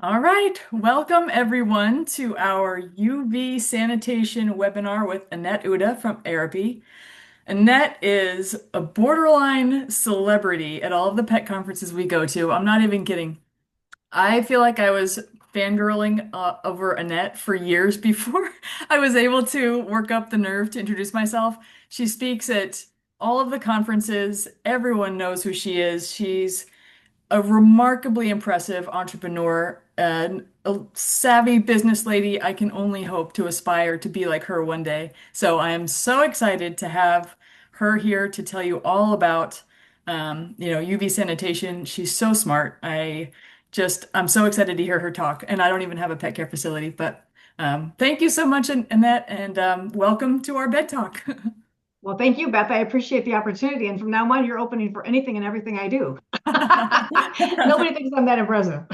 All right, welcome everyone to our UV sanitation webinar with Annette Uda from Aerapy. Annette is a borderline celebrity at all of the pet conferences we go to. I'm not even kidding. I feel like I was fangirling over Annette for years before I was able to work up the nerve to introduce myself. She speaks at all of the conferences. Everyone knows who she is. She's a remarkably impressive entrepreneur and a savvy business lady. I can only hope to aspire to be like her one day. So I am so excited to have her here to tell you all about, UV sanitation. She's so smart. I'm so excited to hear her talk. And I don't even have a pet care facility, but thank you so much, Annette, and welcome to our bed talk. Well, thank you, Beth. I appreciate the opportunity. And from now on, you're opening for anything and everything I do. Nobody thinks I'm that impressive.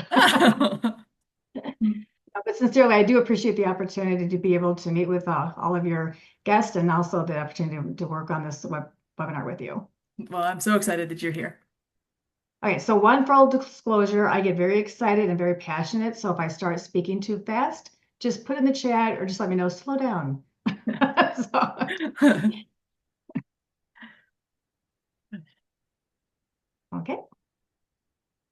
But sincerely, I do appreciate the opportunity to be able to meet with all of your guests and also the opportunity to work on this webinar with you. Well, I'm so excited that you're here. Okay, so one full disclosure, I get very excited and very passionate. So if I start speaking too fast, just put in the chat or just let me know, slow down. So, okay,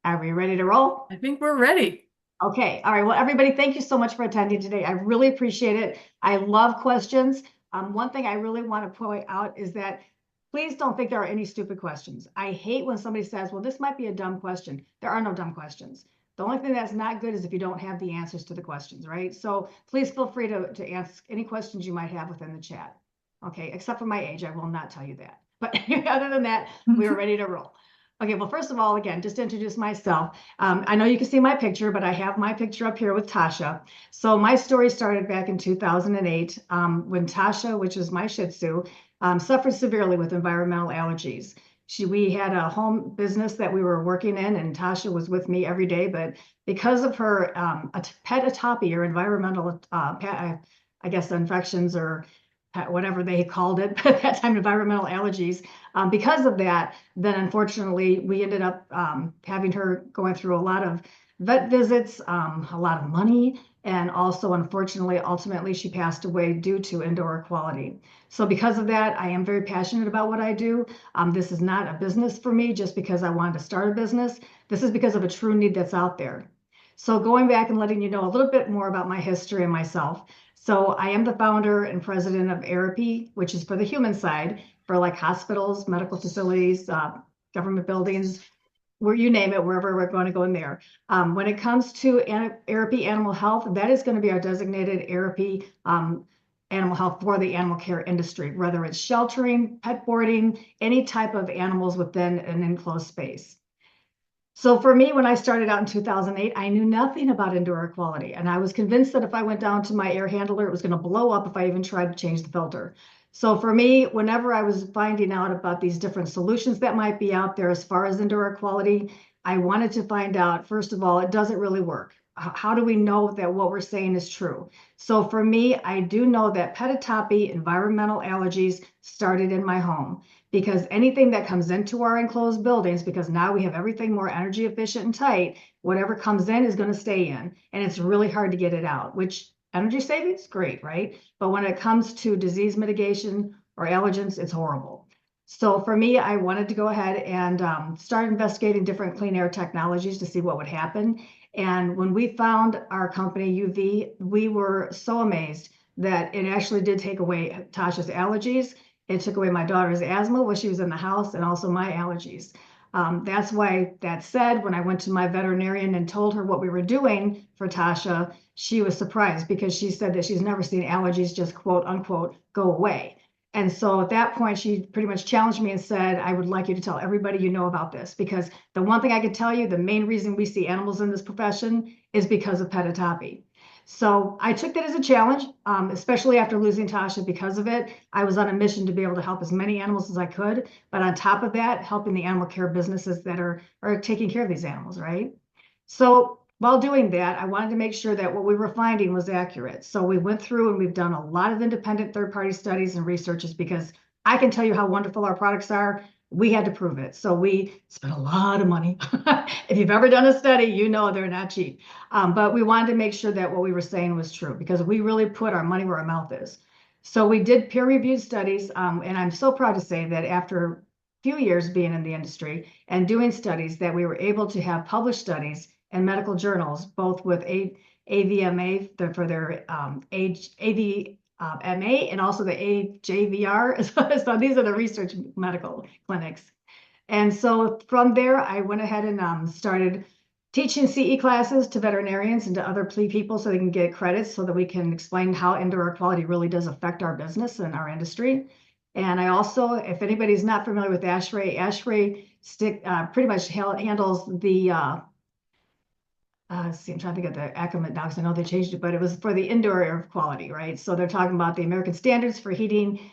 are we ready to roll? I think we're ready. Okay. All right. Well, everybody, thank you so much for attending today. I really appreciate it. I love questions. One thing I really want to point out is that please don't think there are any stupid questions. I hate when somebody says, well, this might be a dumb question. There are no dumb questions. The only thing that's not good is if you don't have the answers to the questions, right? So please feel free to ask any questions you might have within the chat. Okay. Except for my age, I will not tell you that. But other than that, we are ready to roll. Okay, well, first of all, again, just to introduce myself, I know you can see my picture, but I have my picture up here with Tasha. So my story started back in 2008 when Tasha, which is my Shih Tzu, suffered severely with environmental allergies. We had a home business that we were working in, and Tasha was with me every day. But because of her pet atopy or environmental, I guess, infections or whatever they called it at that time, environmental allergies. Because of that, then unfortunately, we ended up having her going through a lot of vet visits, a lot of money, and also, unfortunately, ultimately, she passed away due to indoor air quality. So because of that, I am very passionate about what I do. This is not a business for me just because I wanted to start a business. This is because of a true need that's out there. So going back and letting you know a little bit more about my history and myself. So I am the founder and president of Aerapy, which is for the human side, for like hospitals, medical facilities, government buildings, where you name it, wherever we're going to go in there. When it comes to Aerapy Animal Health, that is going to be our designated Aerapy animal health for the animal care industry, whether it's sheltering, pet boarding, any type of animals within an enclosed space. So for me, when I started out in 2008, I knew nothing about indoor air quality. And I was convinced that if I went down to my air handler, it was going to blow up if I even tried to change the filter. So for me, whenever I was finding out about these different solutions that might be out there as far as indoor air quality, I wanted to find out, first of all, it doesn't really work. How do we know that what we're saying is true? So for me, I do know that peditopy, environmental allergies, started in my home because anything that comes into our enclosed buildings, because now we have everything more energy efficient and tight, whatever comes in is going to stay in. And it's really hard to get it out, which energy savings, great, right? But when it comes to disease mitigation or allergens, it's horrible. So for me, I wanted to go ahead and start investigating different clean air technologies to see what would happen. And when we found our company, UV, we were so amazed that it actually did take away Tasha's allergies. It took away my daughter's asthma when she was in the house and also my allergies. That's why, that said, when I went to my veterinarian and told her what we were doing for Tasha, she was surprised because she said that she's never seen allergies just quote unquote go away. And so at that point, she pretty much challenged me and said, I would like you to tell everybody you know about this, because the one thing I could tell you, the main reason we see animals in this profession is because of peditopy. So I took that as a challenge, especially after losing Tasha because of it. I was on a mission to be able to help as many animals as I could. But on top of that, helping the animal care businesses that are taking care of these animals, right? So while doing that, I wanted to make sure that what we were finding was accurate. So we went through and we've done a lot of independent third-party studies and researches because I can tell you how wonderful our products are. We had to prove it. So we spent a lot of money. If you've ever done a study, you know they're not cheap. But we wanted to make sure that what we were saying was true because we really put our money where our mouth is. So we did peer-reviewed studies, and I'm so proud to say that after a few years being in the industry and doing studies, that we were able to have published studies and medical journals, both with AVMA for their AVMA and also the AJVR. So these are the research medical clinics. And so from there, I went ahead and started teaching CE classes to veterinarians and to other people so they can get credits so that we can explain how indoor air quality really does affect our business and our industry. And I also, if anybody's not familiar with ASHRAE, ASHRAE pretty much handles the see, I'm trying to think of the acronym now because I know they changed it, but it was for the indoor air quality, right? So they're talking about the American standards for heating,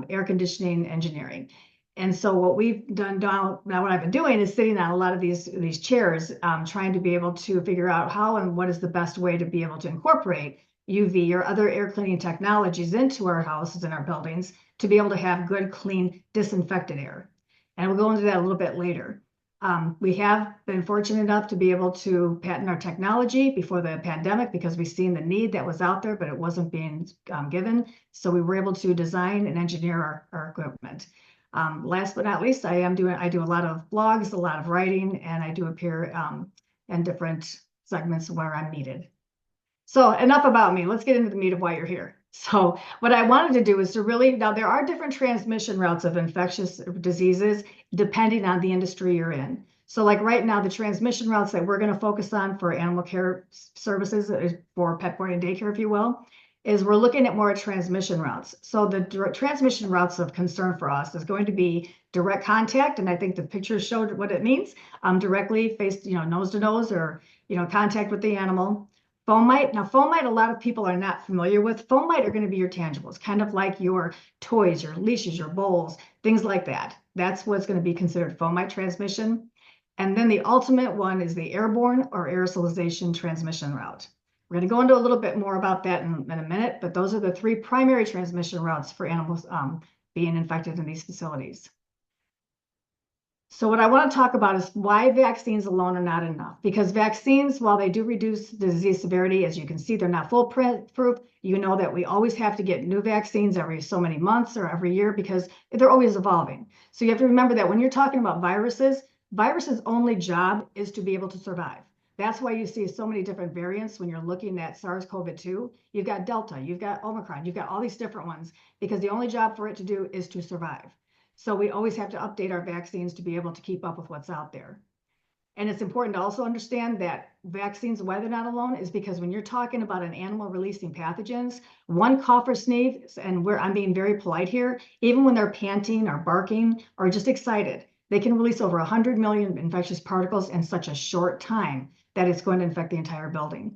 air conditioning, engineering. And so what we've done now, what I've been doing is sitting on a lot of these chairs, trying to be able to figure out how and what is the best way to be able to incorporate UV or other air cleaning technologies into our houses and our buildings to be able to have good, clean, disinfected air. And we'll go into that a little bit later. We have been fortunate enough to be able to patent our technology before the pandemic because we've seen the need that was out there, but it wasn't being given. So we were able to design and engineer our equipment. Last but not least, I do a lot of blogs, a lot of writing, and I do appear in different segments where I'm needed. So enough about me. Let's get into the meat of why you're here. So what I wanted to do is to really, now there are different transmission routes of infectious diseases depending on the industry you're in. So like right now, the transmission routes that we're going to focus on for animal care services, for pet boarding and daycare, if you will, is we're looking at more transmission routes. So the transmission routes of concern for us is going to be direct contact, and I think the pictures showed what it means, directly face, nose to nose or, contact with the animal. Fomite. Now, fomite, a lot of people are not familiar with. Fomite are going to be your tangibles, kind of like your toys, your leashes, your bowls, things like that. That's what's going to be considered fomite transmission. And then the ultimate one is the airborne or aerosolization transmission route. We're going to go into a little bit more about that in a minute, but those are the three primary transmission routes for animals being infected in these facilities. So what I want to talk about is why vaccines alone are not enough. Because vaccines, while they do reduce disease severity, as you can see, they're not foolproof. You know that we always have to get new vaccines every so many months or every year because they're always evolving. So you have to remember that when you're talking about viruses' only job is to be able to survive. That's why you see so many different variants when you're looking at SARS-CoV-2. You've got Delta, you've got Omicron, you've got all these different ones because the only job for it to do is to survive. So we always have to update our vaccines to be able to keep up with what's out there. And it's important to also understand that vaccines, why they're not alone, is because when you're talking about an animal releasing pathogens, one cough or sneeze, and I'm being very polite here, even when they're panting or barking or just excited, they can release over 100 million infectious particles in such a short time that it's going to infect the entire building.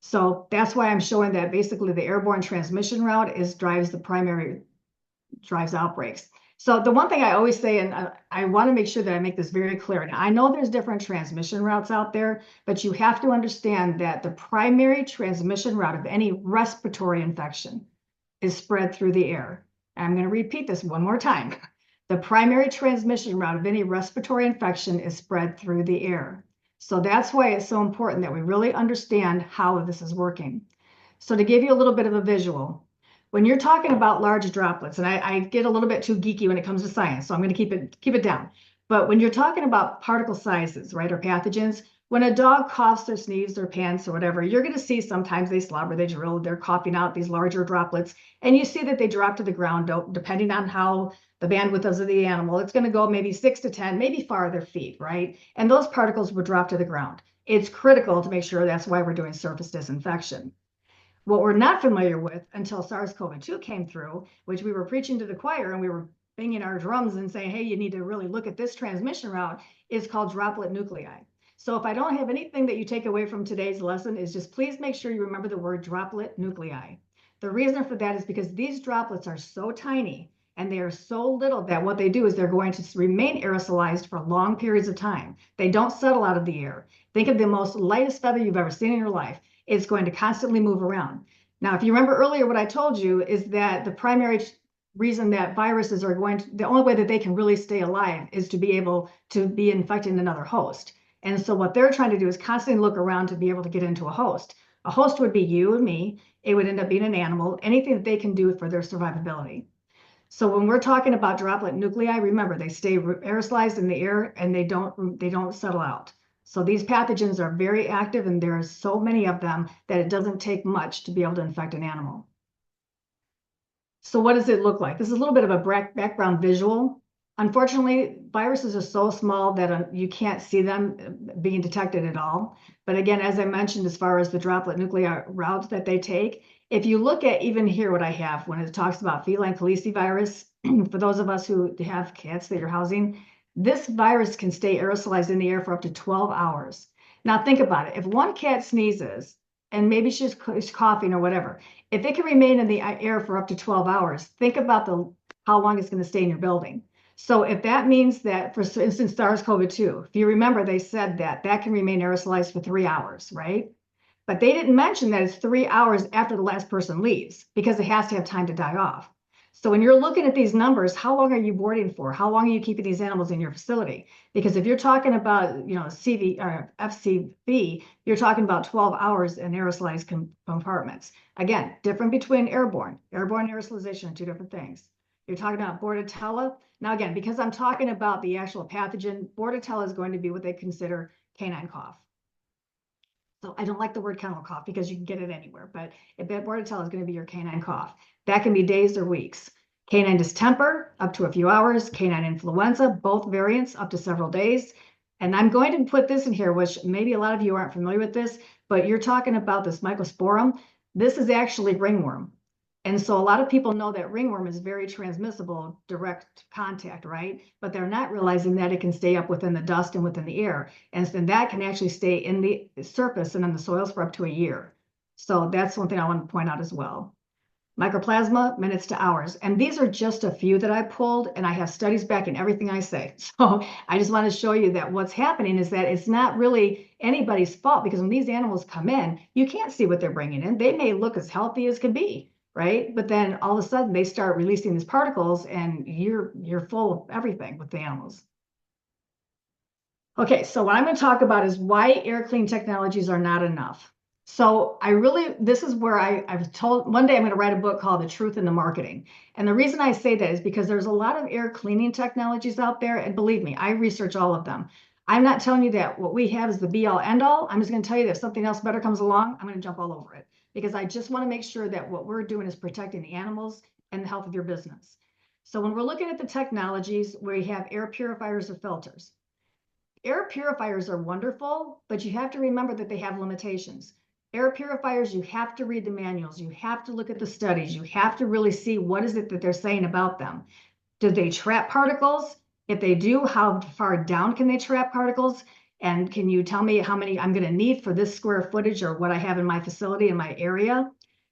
So that's why I'm showing that basically the airborne transmission route drives outbreaks. So the one thing I always say, and I want to make sure that I make this very clear, and I know there's different transmission routes out there, but you have to understand that the primary transmission route of any respiratory infection is spread through the air. And I'm going to repeat this one more time. The primary transmission route of any respiratory infection is spread through the air. So that's why it's so important that we really understand how this is working. So to give you a little bit of a visual, when you're talking about large droplets, and I get a little bit too geeky when it comes to science, so I'm going to keep it down. But when you're talking about particle sizes, right, or pathogens, when a dog coughs or sneezes or pants or whatever, you're going to see sometimes they slobber, they drool, they're coughing out these larger droplets, and you see that they drop to the ground, depending on how the bandwidth is of the animal. It's going to go maybe 6 to 10, maybe farther feet, right? And those particles will drop to the ground. It's critical to make sure that's why we're doing surface disinfection. What we're not familiar with until SARS-CoV-2 came through, which we were preaching to the choir and we were banging our drums and saying, hey, you need to really look at this transmission route, is called droplet nuclei. So if I don't have anything that you take away from today's lesson, is just please make sure you remember the word droplet nuclei. The reason for that is because these droplets are so tiny And they are so little that what they do is they're going to remain aerosolized for long periods of time. They don't settle out of the air. Think of the most lightest feather you've ever seen in your life. It's going to constantly move around. Now, if you remember earlier, what I told you is that the primary reason that viruses are the only way that they can really stay alive is to be able to be infecting another host. And so what they're trying to do is constantly look around to be able to get into a host. A host would be you and me. It would end up being an animal, anything that they can do for their survivability. So when we're talking about droplet nuclei, remember they stay aerosolized in the air and they don't settle out. So these pathogens are very active and there are so many of them that it doesn't take much to be able to infect an animal. So what does it look like? This is a little bit of a background visual. Unfortunately, viruses are so small that you can't see them being detected at all. But again, as I mentioned, as far as the droplet nuclei routes that they take, if you look at even here what I have when it talks about feline calicivirus, for those of us who have cats that you're housing, this virus can stay aerosolized in the air for up to 12 hours. Now think about it. If one cat sneezes and maybe she's coughing or whatever, if it can remain in the air for up to 12 hours, think about how long it's going to stay in your building. So if that means that, for instance, SARS-CoV-2, if you remember, they said that can remain aerosolized for 3 hours, right? But they didn't mention that it's 3 hours after the last person leaves because it has to have time to die off. So when you're looking at these numbers, how long are you boarding for? How long are you keeping these animals in your facility? Because if you're talking about, CV or FCV, you're talking about 12 hours in aerosolized compartments. Again, different between airborne aerosolization are two different things. You're talking about Bordetella. Now, again, because I'm talking about the actual pathogen, Bordetella is going to be what they consider canine cough. So I don't like the word kennel cough because you can get it anywhere, but Bordetella is going to be your canine cough. That can be days or weeks. Canine distemper, up to a few hours. Canine influenza, both variants, up to several days. And I'm going to put this in here, which maybe a lot of you aren't familiar with this, but you're talking about this mycosporum. This is actually ringworm. And so a lot of people know that ringworm is very transmissible, direct contact, right? But they're not realizing that it can stay up within the dust and within the air. And then that can actually stay in the surface and in the soils for up to a year. So that's one thing I want to point out as well. Mycoplasma, minutes to hours. And these are just a few that I pulled, and I have studies backing everything I say. So I just want to show you that what's happening is that it's not really anybody's fault, because when these animals come in, you can't see what they're bringing in. They may look as healthy as can be, right? But then all of a sudden they start releasing these particles and you're full of everything with the animals. Okay, so what I'm going to talk about is why air clean technologies are not enough. So this is where I was told one day I'm going to write a book called The Truth in the Marketing. And the reason I say that is because there's a lot of air cleaning technologies out there. And believe me, I research all of them. I'm not telling you that what we have is the be all end all. I'm just going to tell you that if something else better comes along, I'm going to jump all over it, because I just want to make sure that what we're doing is protecting the animals and the health of your business. So when we're looking at the technologies, we have air purifiers or filters. Air purifiers are wonderful, but you have to remember that they have limitations. Air purifiers, you have to read the manuals. You have to look at the studies. You have to really see what is it that they're saying about them. Do they trap particles? If they do, how far down can they trap particles? And can you tell me how many I'm going to need for this square footage or what I have in my facility, in my area?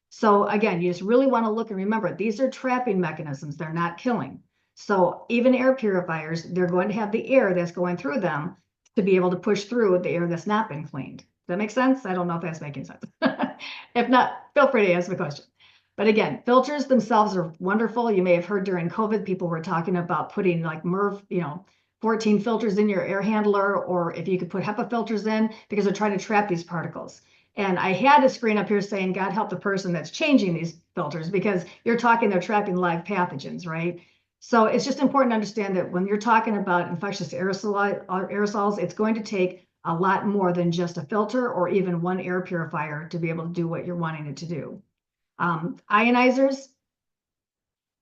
So again, you just really want to look and remember, these are trapping mechanisms. They're not killing. So even air purifiers, they're going to have the air that's going through them to be able to push through the air that's not been cleaned. Does that make sense? I don't know if that's making sense. If not, feel free to ask the question. But again, filters themselves are wonderful. You may have heard during COVID, people were talking about putting like MERV, 14 filters in your air handler, or if you could put HEPA filters in, because they're trying to trap these particles. And I had a screen up here saying, God help the person that's changing these filters, because you're talking they're trapping live pathogens, right? So it's just important to understand that when you're talking about infectious aerosols, it's going to take a lot more than just a filter or even one air purifier to be able to do what you're wanting it to do. Ionizers,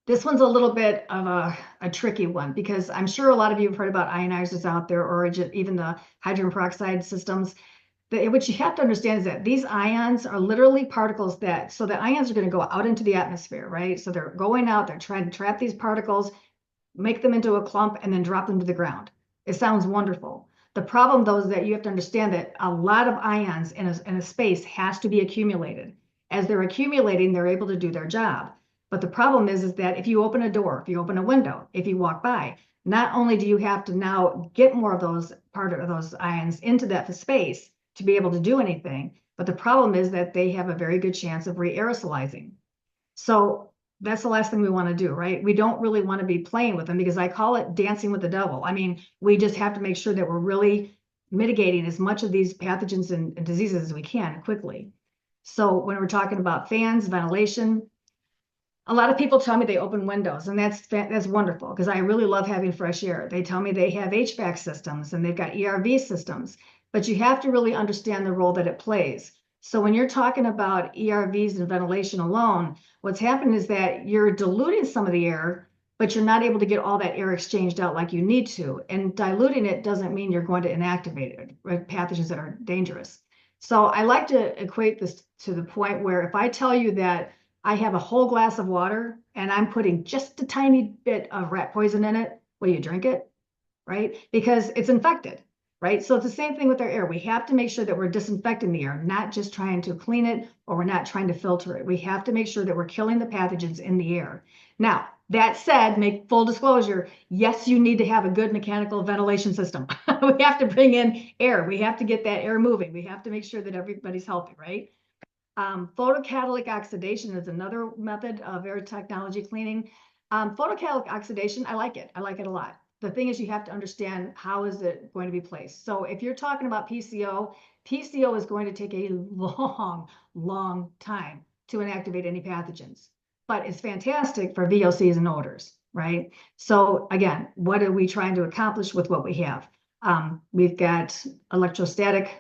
this one's a little bit of a tricky one, because I'm sure a lot of you have heard about ionizers out there, or even the hydrogen peroxide systems. What you have to understand is that these ions are literally particles so the ions are going to go out into the atmosphere, right? So they're going out, they're trying to trap these particles, make them into a clump, and then drop them to the ground. It sounds wonderful. The problem, though, is that you have to understand that a lot of ions in a space has to be accumulated. As they're accumulating, they're able to do their job. But the problem is that if you open a door, if you open a window, if you walk by, not only do you have to now get more of those part of those ions into that space to be able to do anything, but the problem is that they have a very good chance of re-aerosolizing. So that's the last thing we want to do, right? We don't really want to be playing with them because I call it dancing with the devil. I mean, we just have to make sure that we're really mitigating as much of these pathogens and diseases as we can quickly. So when we're talking about fans, ventilation, a lot of people tell me they open windows, and that's wonderful because I really love having fresh air. They tell me they have HVAC systems and they've got ERV systems, but you have to really understand the role that it plays. So when you're talking about ERVs and ventilation alone, what's happened is that you're diluting some of the air, but you're not able to get all that air exchanged out like you need to. And diluting it doesn't mean you're going to inactivate it, right? Pathogens that are dangerous. So I like to equate this to the point where if I tell you that I have a whole glass of water and I'm putting just a tiny bit of rat poison in it, will you drink it? Right? Because it's infected, right? So it's the same thing with our air. We have to make sure that we're disinfecting the air, not just trying to clean it or we're not trying to filter it. We have to make sure that we're killing the pathogens in the air. Now, that said, make full disclosure, yes, you need to have a good mechanical ventilation system. We have to bring in air. We have to get that air moving. We have to make sure that everybody's healthy, right? Photocatalytic oxidation is another method of air technology cleaning. Photocatalytic oxidation, I like it. I like it a lot. The thing is you have to understand how is it going to be placed. So if you're talking about PCO, PCO is going to take a long time to inactivate any pathogens, but it's fantastic for VOCs and odors, right? So again, what are we trying to accomplish with what we have? We've got electrostatic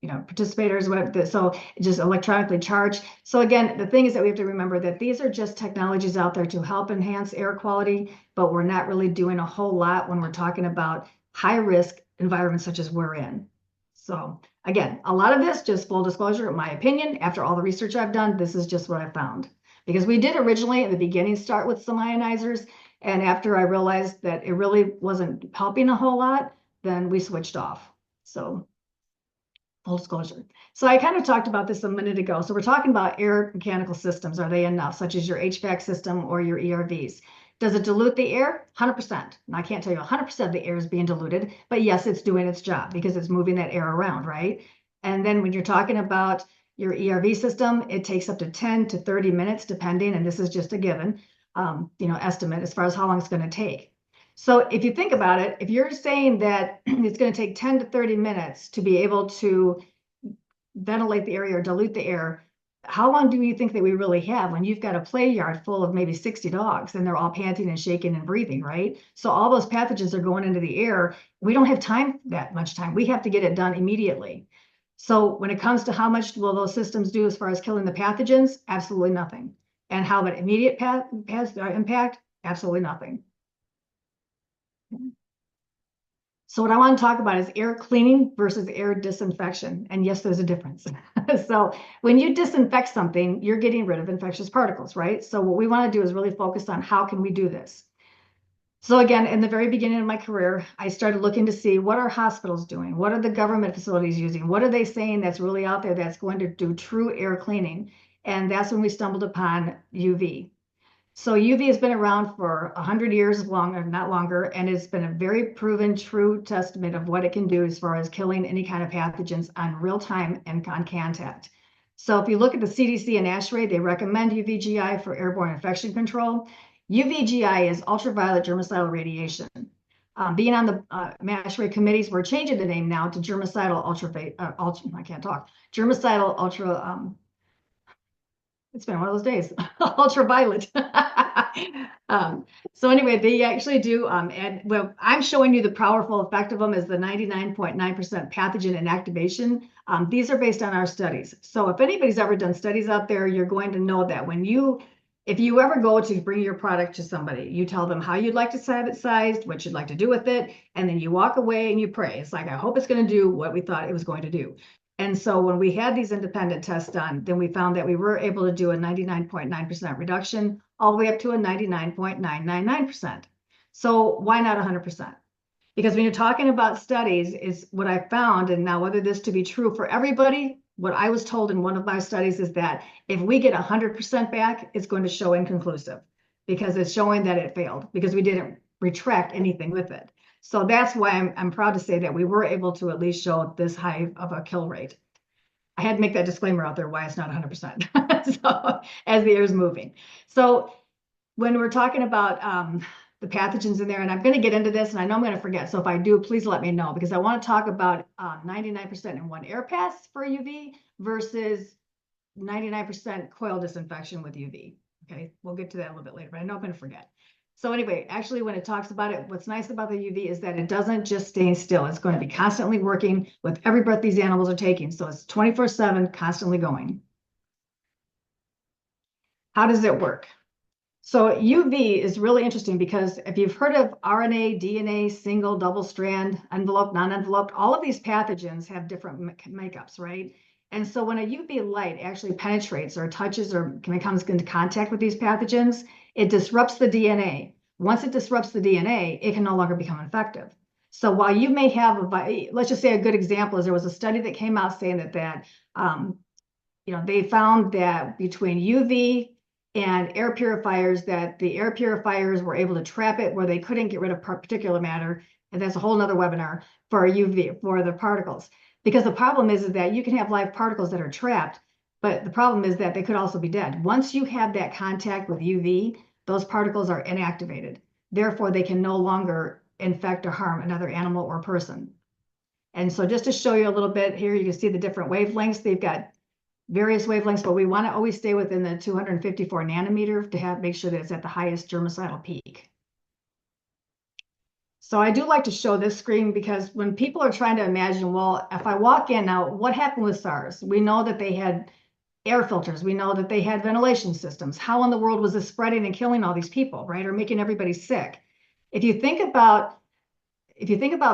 participators, whatever, so just electronically charged. So again, the thing is that we have to remember that these are just technologies out there to help enhance air quality, but we're not really doing a whole lot when we're talking about high risk environments such as we're in. So again, a lot of this, just full disclosure, in my opinion, after all the research I've done, this is just what I found. Because we did originally at the beginning start with some ionizers, and after I realized that it really wasn't helping a whole lot, then we switched off. So full disclosure. So I kind of talked about this a minute ago. So we're talking about air mechanical systems. Are they enough, such as your HVAC system or your ERVs? Does it dilute the air? 100%. And I can't tell you 100% of the air is being diluted, but yes, it's doing its job because it's moving that air around, right? And then when you're talking about your ERV system, it takes up to 10 to 30 minutes, depending, and this is just a given, estimate as far as how long it's going to take. So if you think about it, if you're saying that it's going to take 10 to 30 minutes to be able to ventilate the area or dilute the air, how long do you think that we really have when you've got a play yard full of maybe 60 dogs and they're all panting and shaking and breathing, right? So all those pathogens are going into the air. We don't have time, that much time. We have to get it done immediately. So when it comes to how much will those systems do as far as killing the pathogens, absolutely nothing. And how about immediate impact? Absolutely nothing. So what I want to talk about is air cleaning versus air disinfection. And yes, there's a difference. So when you disinfect something, you're getting rid of infectious particles, right? So what we want to do is really focus on how can we do this. So again, in the very beginning of my career, I started looking to see what are hospitals doing? What are the government facilities using? What are they saying that's really out there that's going to do true air cleaning? And that's when we stumbled upon UV. So UV has been around for 100 years longer, not longer, and it's been a very proven, true testament of what it can do as far as killing any kind of pathogens on real time and on contact. So if you look at the CDC and ASHRAE, they recommend UVGI for airborne infection control. UVGI is ultraviolet germicidal radiation. Being on the ASHRAE committees, we're changing the name now to germicidal germicidal ultra, it's been one of those days, ultraviolet. So anyway, they actually do, and well, I'm showing you the powerful effect of them as the 99.9% pathogen inactivation. These are based on our studies. So if anybody's ever done studies out there, you're going to know that if you ever go to bring your product to somebody, you tell them how you'd like to have it sized, what you'd like to do with it, and then you walk away and you pray. It's like, I hope it's going to do what we thought it was going to do. And so when we had these independent tests done, then we found that we were able to do a 99.9% reduction all the way up to a 99.999%. So why not 100%? Because when you're talking about studies, is what I found, and now whether this to be true for everybody, What I was told in one of my studies is that if we get 100% back, it's going to show inconclusive because it's showing that it failed because we didn't retract anything with it. So that's why I'm proud to say that we were able to at least show this high of a kill rate. I had to make that disclaimer out there why it's not 100%. So as the air is moving. So when we're talking about the pathogens in there, and I'm going to get into this, and I know I'm going to forget. So if I do, please let me know because I want to talk about 99% in one air pass for UV versus 99% coil disinfection with UV. Okay, we'll get to that a little bit later, but I know I'm going to forget. So anyway, actually, when it talks about it, what's nice about the UV is that it doesn't just stay still. It's going to be constantly working with every breath these animals are taking. So it's 24/7, constantly going. How does it work? So UV is really interesting because if you've heard of RNA, DNA, single, double strand, enveloped, non-enveloped, all of these pathogens have different makeups, right? And so when a UV light actually penetrates or touches or comes into contact with these pathogens, it disrupts the DNA. Once it disrupts the DNA, it can no longer become infective. So while you may have let's just say a good example is there was a study that came out saying they found that between UV and air purifiers, that the air purifiers were able to trap it where they couldn't get rid of particulate matter. And that's a whole nother webinar for UV, for the particles. Because the problem is that you can have live particles that are trapped, but the problem is that they could also be dead. Once you have that contact with UV, those particles are inactivated. Therefore, they can no longer infect or harm another animal or person. And so just to show you a little bit here, you can see the different wavelengths. They've got various wavelengths, but we want to always stay within the 254 nanometer to make sure that it's at the highest germicidal peak. So I do like to show this screen because when people are trying to imagine, well, if I walk in now, what happened with SARS? We know that they had air filters. We know that they had ventilation systems. How in the world was this spreading and killing all these people, right? Or making everybody sick? If you think about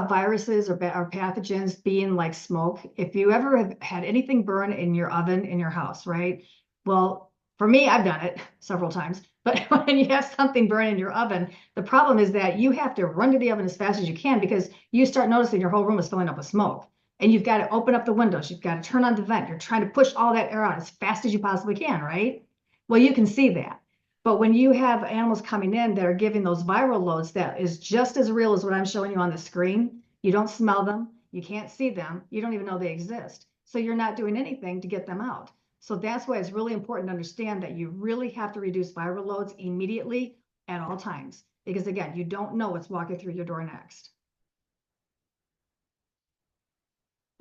viruses or pathogens being like smoke, if you ever have had anything burn in your oven in your house, right? Well, for me, I've done it several times. But when you have something burn in your oven, the problem is that you have to run to the oven as fast as you can because you start noticing your whole room is filling up with smoke. And you've got to open up the windows. You've got to turn on the vent. You're trying to push all that air out as fast as you possibly can, right? Well, you can see that. But when you have animals coming in that are giving those viral loads, that is just as real as what I'm showing you on the screen. You don't smell them, you can't see them, you don't even know they exist. So you're not doing anything to get them out. So that's why it's really important to understand that you really have to reduce viral loads immediately at all times. Because again, you don't know what's walking through your door next.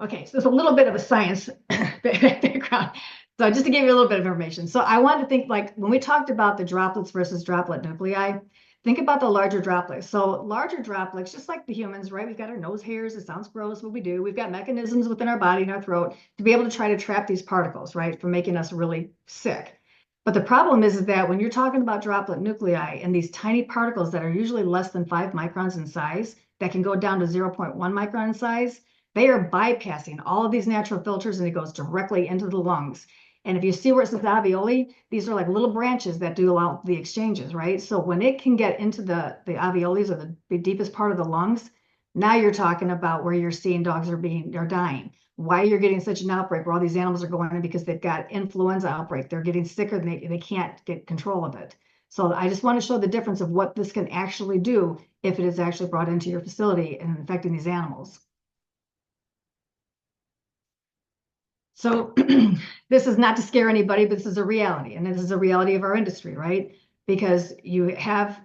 Okay, so there's a little bit of a science background. So just to give you a little bit of information. So I wanted to think like when we talked about the droplets versus droplet nuclei, think about the larger droplets. So larger droplets, just like the humans, right? We've got our nose hairs. It sounds gross, but we do. We've got mechanisms within our body and our throat to be able to try to trap these particles, right? From making us really sick. But the problem is that when you're talking about droplet nuclei and these tiny particles that are usually less than 5 microns in size, that can go down to 0.1 micron in size, they are bypassing all of these natural filters and it goes directly into the lungs. And if you see where it says alveoli, these are like little branches that do allow the exchanges, right? So when it can get into the alveoli or the deepest part of the lungs, now you're talking about where you're seeing dogs are dying. Why you're getting such an outbreak where all these animals are going in because they've got influenza outbreak. They're getting sicker and they can't get control of it. So I just want to show the difference of what this can actually do if it is actually brought into your facility and infecting these animals. So this is not to scare anybody, but this is a reality. And this is a reality of our industry, right? Because you have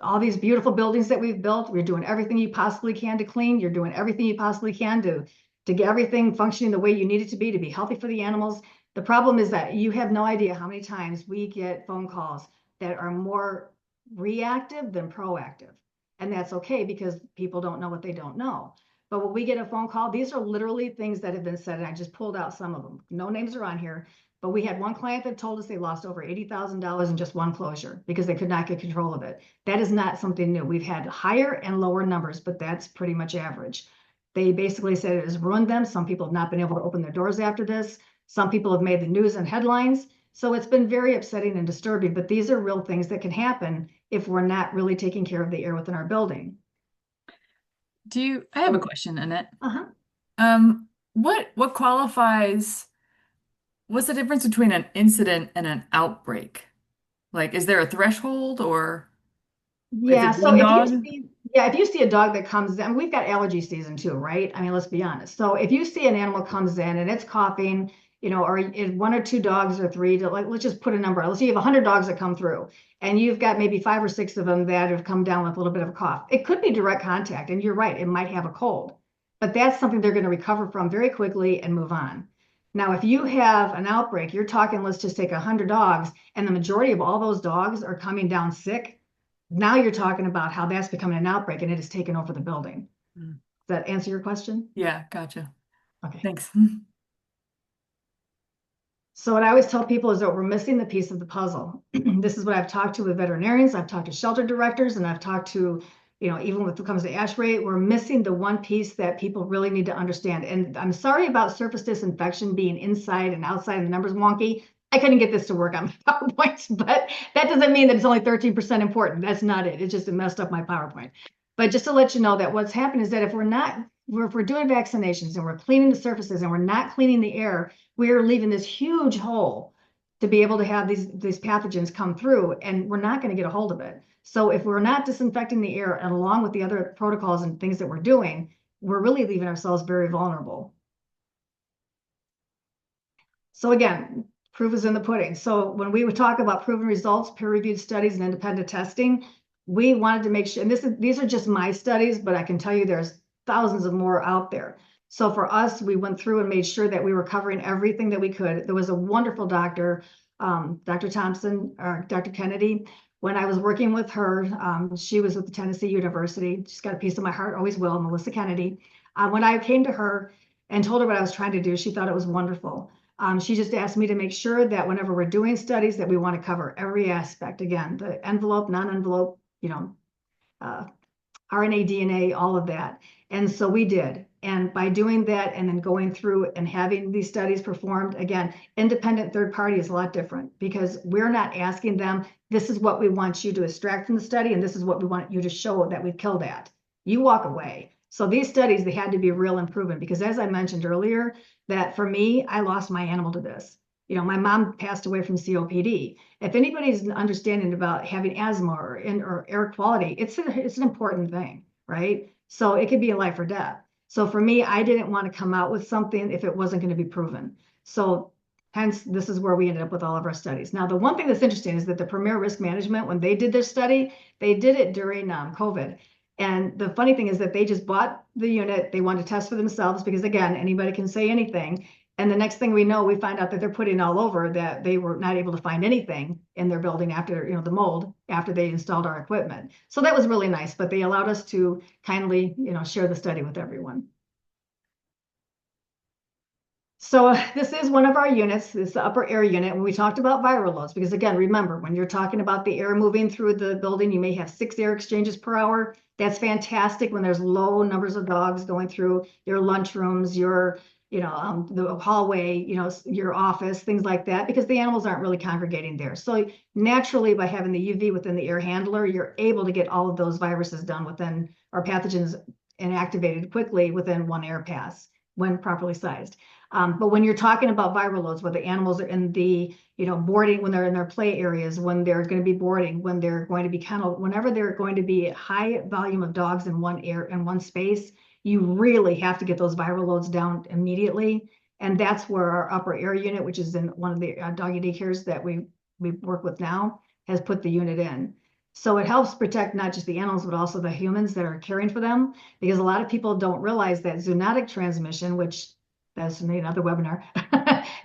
all these beautiful buildings that we've built. We're doing everything you possibly can to clean. You're doing everything you possibly can to get everything functioning the way you need it to be healthy for the animals. The problem is that you have no idea how many times we get phone calls that are more reactive than proactive. And that's okay because people don't know what they don't know. But when we get a phone call, these are literally things that have been said, and I just pulled out some of them. No names are on here, but we had one client that told us they lost over $80,000 in just one closure because they could not get control of it. That is not something new. We've had higher and lower numbers, but that's pretty much average. They basically said it has ruined them. Some people have not been able to open their doors after this. Some people have made the news and headlines. So it's been very upsetting and disturbing, but these are real things that can happen if we're not really taking care of the air within our building. I have a question, Annette. Uh-huh. What qualifies what's the difference between an incident and an outbreak? Like, is there a threshold or is Yeah, it so one if you dog? see, yeah, if you see a dog that comes in, we've got allergy season too, right? I mean, let's be honest. So if you see an animal comes in and it's coughing, or one or two dogs or three, like let's just put a number. Let's say you have 100 dogs that come through, and you've got maybe five or six of them that have come down with a little bit of a cough. It could be direct contact, and you're right, it might have a cold, but that's something they're going to recover from very quickly and move on. Now, if you have an outbreak, you're talking, let's just take 100 dogs, and the majority of all those dogs are coming down sick. Now you're talking about how that's becoming an outbreak and it has taken over the building. Mm. Does that answer your question? Yeah, gotcha. Okay. Thanks. So what I always tell people is that we're missing the piece of the puzzle. This is what I've talked to with veterinarians, I've talked to shelter directors, and I've talked to, even when it comes to ASHRAE, we're missing the one piece that people really need to understand. And I'm sorry about surface disinfection being inside and outside and the numbers wonky. I couldn't get this to work on my PowerPoint, but that doesn't mean that it's only 13% important. That's not it. It just messed up my PowerPoint. But just to let you know that what's happened is that if we're doing vaccinations and we're cleaning the surfaces and we're not cleaning the air, we're leaving this huge hole to be able to have these pathogens come through, and we're not going to get a hold of it. So if we're not disinfecting the air and along with the other protocols and things that we're doing, we're really leaving ourselves very vulnerable. So again, proof is in the pudding. So when we would talk about proven results, peer-reviewed studies, and independent testing, we wanted to make sure, and these are just my studies, but I can tell you there's thousands of more out there. So for us, we went through and made sure that we were covering everything that we could. There was a wonderful doctor, Dr. Thompson or Dr. Kennedy. When I was working with her, she was with the Tennessee University. She's got a piece of my heart, always will, Melissa Kennedy. When I came to her and told her what I was trying to do, she thought it was wonderful. She just asked me to make sure that whenever we're doing studies that we want to cover every aspect. Again, the envelope, non-envelope, uh, RNA, DNA, all of that. And so we did. And by doing that and then going through and having these studies performed, again, independent third party is a lot different because we're not asking them, this is what we want you to extract from the study, and this is what we want you to show that we've killed at. You walk away. So these studies, they had to be real and proven because as I mentioned earlier, that for me, I lost my animal to this. My mom passed away from COPD. If anybody's understanding about having asthma or air quality, it's an important thing, right? So it could be a life or death. So for me, I didn't want to come out with something if it wasn't going to be proven. So hence, this is where we ended up with all of our studies. Now, the one thing that's interesting is that the Premier Risk Management, when they did their study, they did it during COVID. And the funny thing is that they just bought the unit. They wanted to test for themselves because, again, anybody can say anything. And the next thing we know, we find out that they're putting all over that they were not able to find anything in their building after, the mold after they installed our equipment. So that was really nice, but they allowed us to kindly, share the study with everyone. So this is one of our units, this is the upper air unit. When we talked about viral loads, because again, remember, when you're talking about the air moving through the building, you may have 6 air exchanges per hour. That's fantastic when there's low numbers of dogs going through your lunchrooms, your, the hallway, your office, things like that, because the animals aren't really congregating there. So naturally, by having the UV within the air handler, you're able to get all of those viruses done within, or pathogens inactivated quickly within one air pass when properly sized. But when you're talking about viral loads, where the animals are in the, boarding, when they're in their play areas, when they're going to be boarding, when they're going to be kennel, whenever they're going to be high volume of dogs in one space, you really have to get those viral loads down immediately. And that's where our upper air unit, which is in one of the doggy daycares that we work with now, has put the unit in. So it helps protect not just the animals, but also the humans that are caring for them, because a lot of people don't realize that zoonotic transmission, which that's another webinar,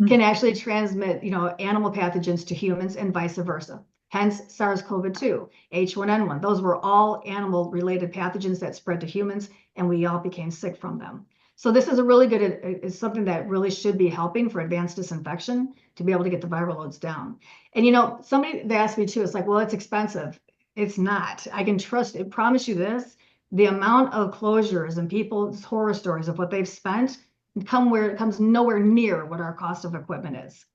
can actually transmit, animal pathogens to humans and vice versa. Hence SARS-CoV-2, H1N1. Those were all animal-related pathogens that spread to humans, and we all became sick from them. So this is a really good, it's something that really should be helping for advanced disinfection to be able to get the viral loads down. And somebody they asked me too, it's like, well, it's expensive. It's not. I can promise you this, the amount of closures and people's horror stories of what they've spent comes nowhere near what our cost of equipment is.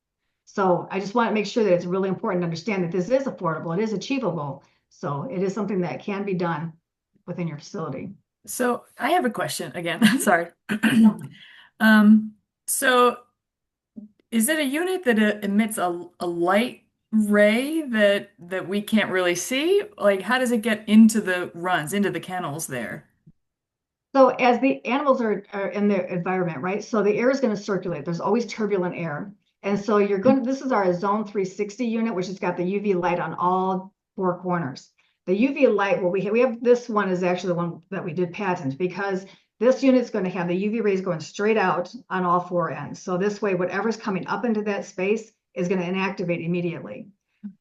So I just want to make sure that it's really important to understand that this is affordable, it is achievable. So it is something that can be done within your facility. So I have a question again. Sorry. No. Um, so Is it a unit that emits a light ray that we can't really see? Like, how does it get into the runs, into the kennels there? So as the animals are in their environment, right? So the air is going to circulate. There's always turbulent air. And so you're going to, this is our zone 360 unit, which has got the UV light on all four corners. The UV light, well, we have this one is actually the one that we did patent because this unit is going to have the UV rays going straight out on all four ends. So this way, whatever's coming up into that space is going to inactivate immediately.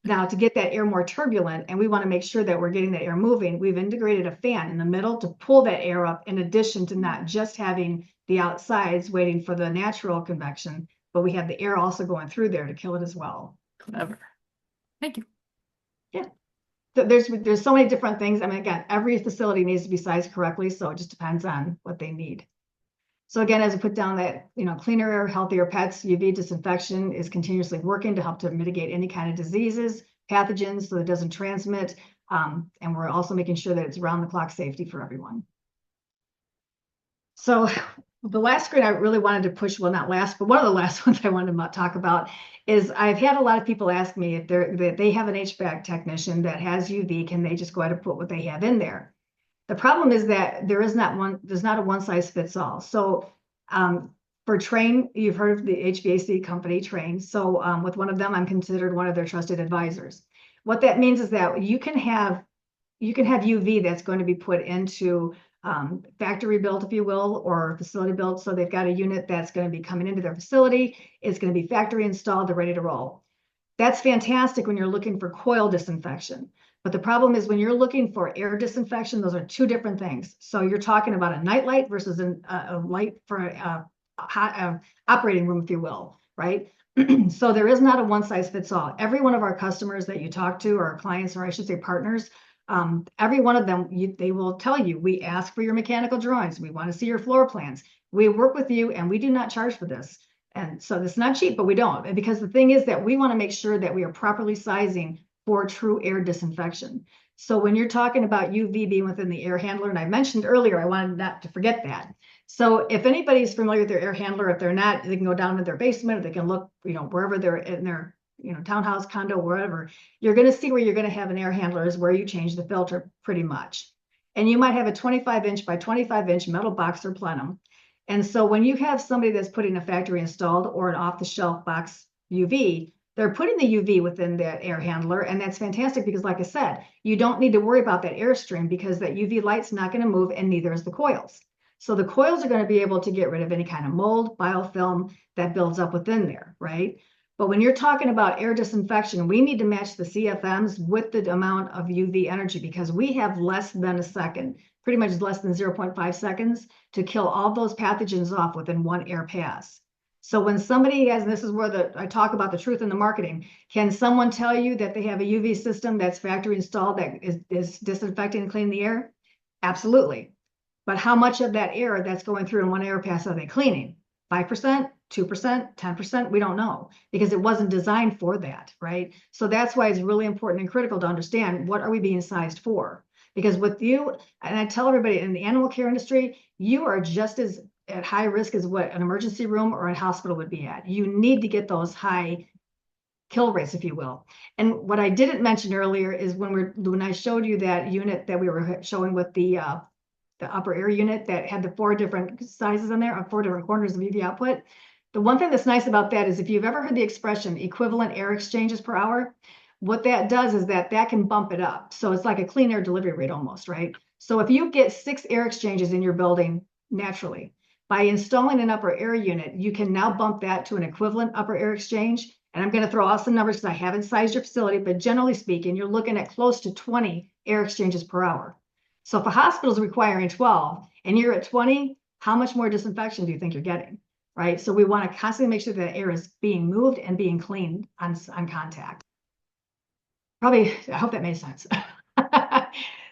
Now, to get that air more turbulent, and we want to make sure that we're getting that air moving, we've integrated a fan in the middle to pull that air up in addition to not just having the outsides waiting for the natural convection, but we have the air also going through there to kill it as well. Clever. Thank you. Yeah. There's so many different things. I mean, again, every facility needs to be sized correctly, so it just depends on what they need. So again, as I put down that, cleaner air, healthier pets, UV disinfection is continuously working to help to mitigate any kind of diseases, pathogens, so it doesn't transmit. And we're also making sure that it's round the clock safety for everyone. So the last screen I really wanted to push, well, not last, but one of the last ones I wanted to talk about is I've had a lot of people ask me if they have an HVAC technician that has UV, can they just go ahead and put what they have in there? The problem is that there's not a one size fits all. So for Train, you've heard of the HVAC company Train. So with one of them, I'm considered one of their trusted advisors. What that means is that you can have UV that's going to be put into factory built, if you will, or facility built. So they've got a unit that's going to be coming into their facility. It's going to be factory installed. They're ready to roll. That's fantastic when you're looking for coil disinfection. But the problem is when you're looking for air disinfection, those are two different things. So you're talking about a night light versus a light for a operating room, if you will, right? So there is not a one size fits all. Every one of our customers that you talk to, or clients, or I should say partners, every one of them, they will tell you, we ask for your mechanical drawings. We want to see your floor plans. We work with you and we do not charge for this. And so it's not cheap, but we don't. And because the thing is that we want to make sure that we are properly sizing for true air disinfection. So when you're talking about UV being within the air handler, and I mentioned earlier, I wanted not to forget that. So if anybody's familiar with their air handler, if they're not, they can go down to their basement, or they can look, wherever they're in their, townhouse, condo, wherever, you're going to see where you're going to have an air handler is where you change the filter pretty much. And you might have a 25-inch by 25-inch metal box or plenum. And so when you have somebody that's putting a factory installed or an off-the-shelf box UV, they're putting the UV within that air handler. And that's fantastic because, like I said, you don't need to worry about that airstream because that UV light's not going to move, and neither is the coils. So the coils are going to be able to get rid of any kind of mold, biofilm that builds up within there, right? But when you're talking about air disinfection, we need to match the CFMs with the amount of UV energy because we have less than a second, pretty much less than 0.5 seconds to kill all those pathogens off within one air pass. So when somebody has, and this is where I talk about the truth in the marketing, can someone tell you that they have a UV system that's factory installed that is disinfecting and cleaning the air? Absolutely. But how much of that air that's going through in one air pass are they cleaning? 5%, 2%, 10%? We don't know because it wasn't designed for that, right? So that's why it's really important and critical to understand what are we being sized for? Because with you, and I tell everybody in the animal care industry, you are just as at high risk as what an emergency room or a hospital would be at. You need to get those high kill rates, if you will. And what I didn't mention earlier is when I showed you that unit that we were showing with the upper air unit that had the 4 different sizes in there on 4 different corners of UV output. The one thing that's nice about that is if you've ever heard the expression equivalent air exchanges per hour, what that does is that can bump it up. So it's like a clean air delivery rate almost, right? So if you get 6 air exchanges in your building naturally, by installing an upper air unit, you can now bump that to an equivalent upper air exchange. And I'm going to throw out some numbers because I haven't sized your facility, but generally speaking, you're looking at close to 20 air exchanges per hour. So if a hospital is requiring 12 and you're at 20, how much more disinfection do you think you're getting, right? So we want to constantly make sure that air is being moved and being cleaned on contact. Probably, I hope that made sense.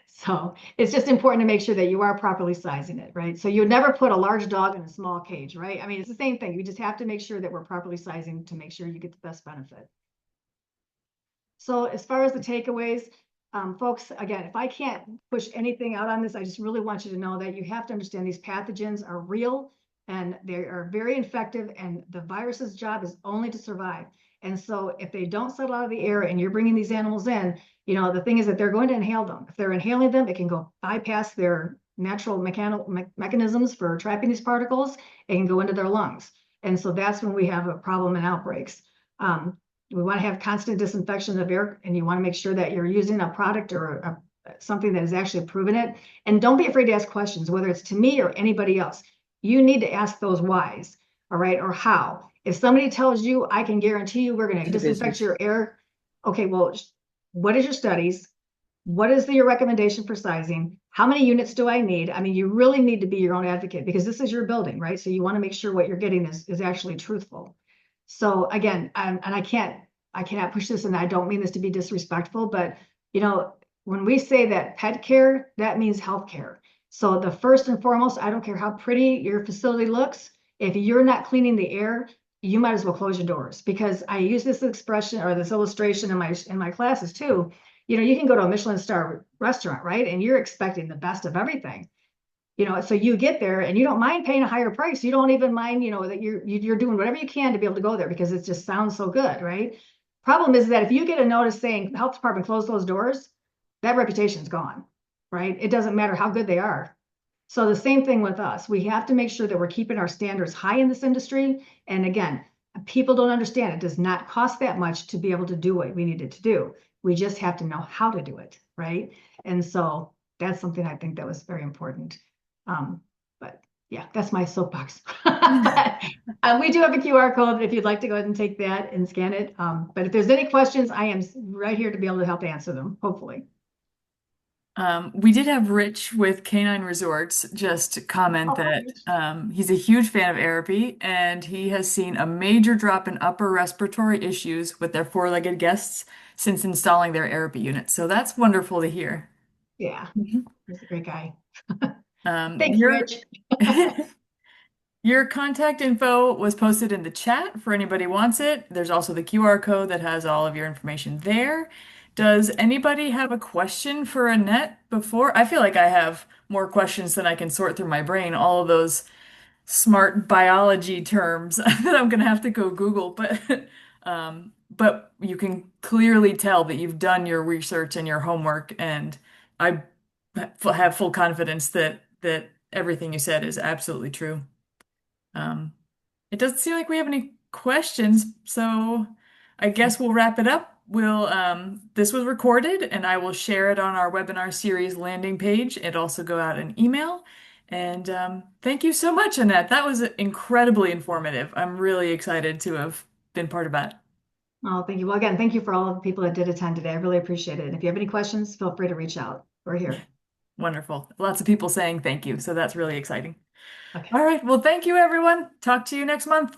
So it's just important to make sure that you are properly sizing it, right? So you would never put a large dog in a small cage, right? I mean, it's the same thing. You just have to make sure that we're properly sizing to make sure you get the best benefit. So as far as the takeaways, folks, again, if I can't push anything out on this, I just really want you to know that you have to understand these pathogens are real. and they are very infective, and the virus's job is only to survive. And so if they don't settle out of the air and you're bringing these animals in, the thing is that they're going to inhale them. If they're inhaling them, it can go bypass their natural mechanisms for trapping these particles. It can go into their lungs. And so that's when we have a problem in outbreaks. We want to have constant disinfection of air, and you want to make sure that you're using a product or something that has actually proven it. And don't be afraid to ask questions, whether it's to me or anybody else. You need to ask those whys, all right, or how. If somebody tells you, I can guarantee you we're going to To the disinfect business. your air, okay, well, what is your studies? What is your recommendation for sizing? How many units do I need? I mean, you really need to be your own advocate because this is your building, right? So you want to make sure what you're getting is actually truthful. So again, and I cannot push this, and I don't mean this to be disrespectful, but when we say that pet care, that means health care. So the first and foremost, I don't care how pretty your facility looks, if you're not cleaning the air, you might as well close your doors, because I use this expression or this illustration in my classes too. You can go to a Michelin star restaurant, right? And you're expecting the best of everything. So you get there and you don't mind paying a higher price. You don't even mind, that you're doing whatever you can to be able to go there because it just sounds so good, right? Problem is that if you get a notice saying health department close those doors, that reputation's gone, right? It doesn't matter how good they are. So the same thing with us. We have to make sure that we're keeping our standards high in this industry. And again, people don't understand it does not cost that much to be able to do what we needed to do. We just have to know how to do it, right? And so that's something I think that was very important. But yeah, that's my soapbox. But we do have a QR code if you'd like to go ahead and take that and scan it. But if there's any questions, I am right here to be able to help answer them, hopefully. We did have Rich with Canine Resorts just comment Oh, hi, that Rich. he's a huge fan of Aerapy and he has seen a major drop in upper respiratory issues with their four-legged guests since installing their Aerapy unit. So that's wonderful to hear. Yeah, Mhm. he's a great guy. Um, Thanks, your Rich. your contact info was posted in the chat for anybody who wants it. There's also the QR code that has all of your information there. Does anybody have a question for Annette before? I feel like I have more questions than I can sort through my brain, all of those smart biology terms that I'm gonna have to go Google, but you can clearly tell that you've done your research and your homework, and I have full confidence that everything you said is absolutely true. Um, it doesn't seem like we have any questions, so I guess we'll wrap it up. This was recorded and I will share it on our webinar series landing page and also go out an email. And thank you so much, Annette. That was incredibly informative. I'm really excited to have been part of that. Oh, thank you. Well, again, thank you for all of the people that did attend today. I really appreciate it. And if you have any questions, feel free to reach out. We're here. Wonderful. Lots of people saying thank you, so that's really exciting. Okay. All right. Well, thank you, everyone. Talk to you next month.